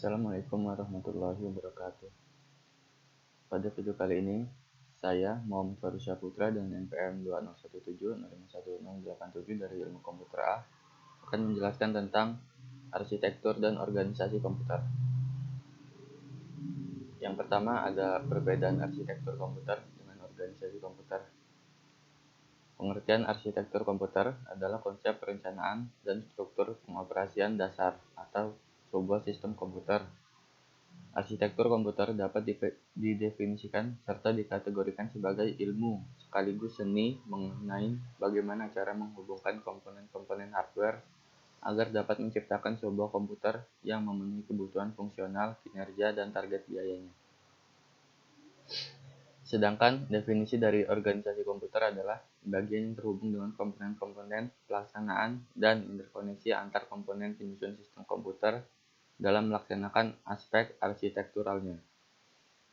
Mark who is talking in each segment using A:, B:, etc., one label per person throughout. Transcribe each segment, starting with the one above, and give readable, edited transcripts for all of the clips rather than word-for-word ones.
A: Assalamualaikum warahmatullahi wabarakatuh. Pada video kali ini, saya Muhammad Farusya Putra dengan NPM 20170511087 dari Ilmu Komputer A akan menjelaskan tentang arsitektur dan organisasi komputer. Yang pertama ada perbedaan arsitektur komputer dengan organisasi komputer. Pengertian arsitektur komputer adalah konsep perencanaan dan struktur pengoperasian dasar atau sebuah sistem komputer. Arsitektur komputer dapat didefinisikan serta dikategorikan sebagai ilmu sekaligus seni mengenai bagaimana cara menghubungkan komponen-komponen hardware agar dapat menciptakan sebuah komputer yang memenuhi kebutuhan fungsional, kinerja, dan target biayanya. Sedangkan definisi dari organisasi komputer adalah bagian yang terhubung dengan komponen-komponen pelaksanaan dan interkoneksi antar komponen penyusun sistem komputer dalam melaksanakan aspek arsitekturalnya,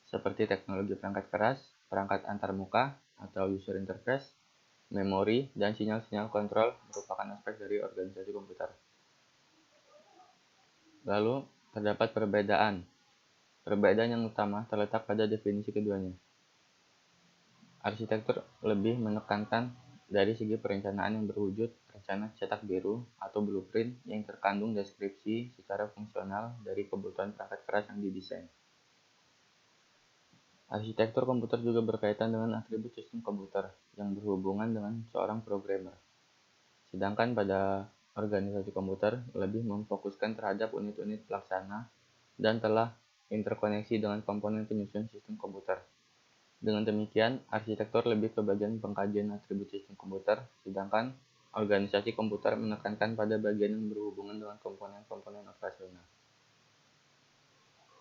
A: seperti teknologi perangkat keras, perangkat antarmuka atau user interface, memori, dan sinyal-sinyal kontrol merupakan aspek dari organisasi komputer. Lalu, terdapat perbedaan. Perbedaan yang utama terletak pada definisi keduanya. Arsitektur lebih menekankan dari segi perencanaan yang berwujud rencana cetak biru atau blueprint yang terkandung deskripsi secara fungsional dari kebutuhan perangkat keras yang didesain. Arsitektur komputer juga berkaitan dengan atribut sistem komputer yang berhubungan dengan seorang programmer. Sedangkan pada organisasi komputer lebih memfokuskan terhadap unit-unit pelaksana dan telah interkoneksi dengan komponen penyusun sistem komputer. Dengan demikian, arsitektur lebih ke bagian pengkajian atribut sistem komputer, sedangkan organisasi komputer menekankan pada bagian yang berhubungan dengan komponen-komponen operasional.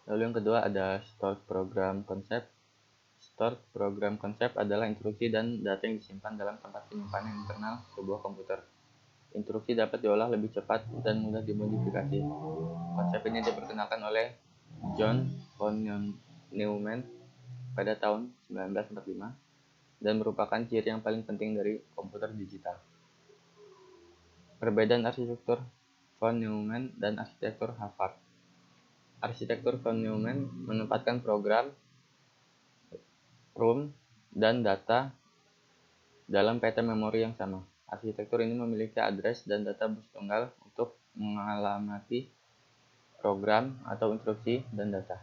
A: Lalu yang kedua ada stored program concept. Stored program concept adalah instruksi dan data yang disimpan dalam tempat penyimpanan internal sebuah komputer. Instruksi dapat diolah lebih cepat dan mudah dimodifikasi. Konsep ini diperkenalkan oleh John von Neumann pada tahun 1945 dan merupakan ciri yang paling penting dari komputer digital. Perbedaan arsitektur von Neumann dan arsitektur Harvard. Arsitektur von Neumann menempatkan program, RAM, dan data dalam peta memori yang sama. Arsitektur ini memiliki address dan data bus tunggal untuk mengalamati program atau instruksi dan data.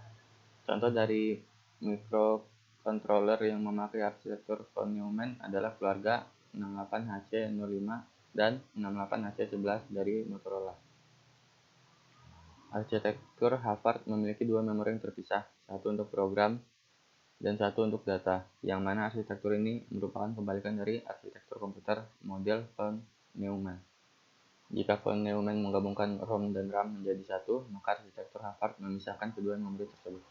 A: Contoh dari microcontroller yang memakai arsitektur von Neumann adalah keluarga 68HC05 dan 68HC11 dari Motorola. Arsitektur Harvard memiliki dua memori yang terpisah, satu untuk program dan satu untuk data, yang mana arsitektur ini merupakan kebalikan dari arsitektur komputer model von Neumann. Jika von Neumann menggabungkan ROM dan RAM menjadi satu, maka arsitektur Harvard memisahkan kedua memori tersebut.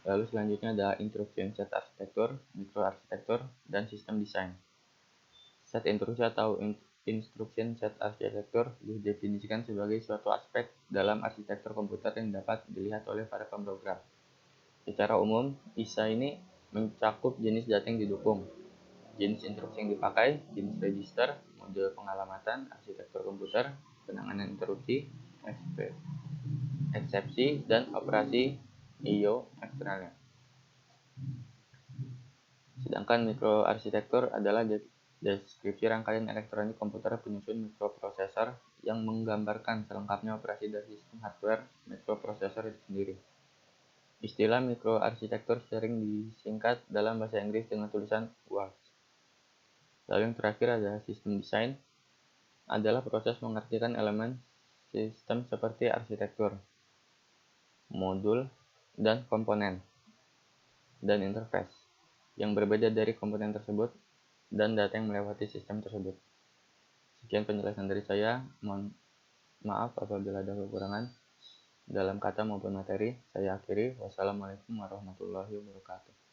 A: Lalu selanjutnya ada instruction set arsitektur, mikroarsitektur, dan sistem desain. Set instruksi atau instruction set arsitektur didefinisikan sebagai suatu aspek dalam arsitektur komputer yang dapat dilihat oleh para pemrogram. Secara umum, ISA ini mencakup jenis data yang didukung, jenis instruksi yang dipakai, jenis register, mode pengalamatan, arsitektur komputer, penanganan interupsi, eksepsi, dan operasi I/O eksternalnya. Sedangkan mikroarsitektur adalah deskripsi rangkaian elektronik komputer penyusun mikroprosesor yang menggambarkan selengkapnya operasi dari sistem hardware mikroprosesor itu sendiri. Istilah mikroarsitektur sering disingkat dalam bahasa Inggris dengan tulisan WARS. Lalu yang terakhir ada sistem desain, adalah proses mengartikan elemen sistem seperti arsitektur, modul, dan komponen, dan interface yang berbeda dari komponen tersebut dan data yang melewati sistem tersebut. Sekian penjelasan dari saya. Mohon maaf apabila ada kekurangan dalam kata maupun materi. Saya akhiri. Wassalamualaikum warahmatullahi wabarakatuh.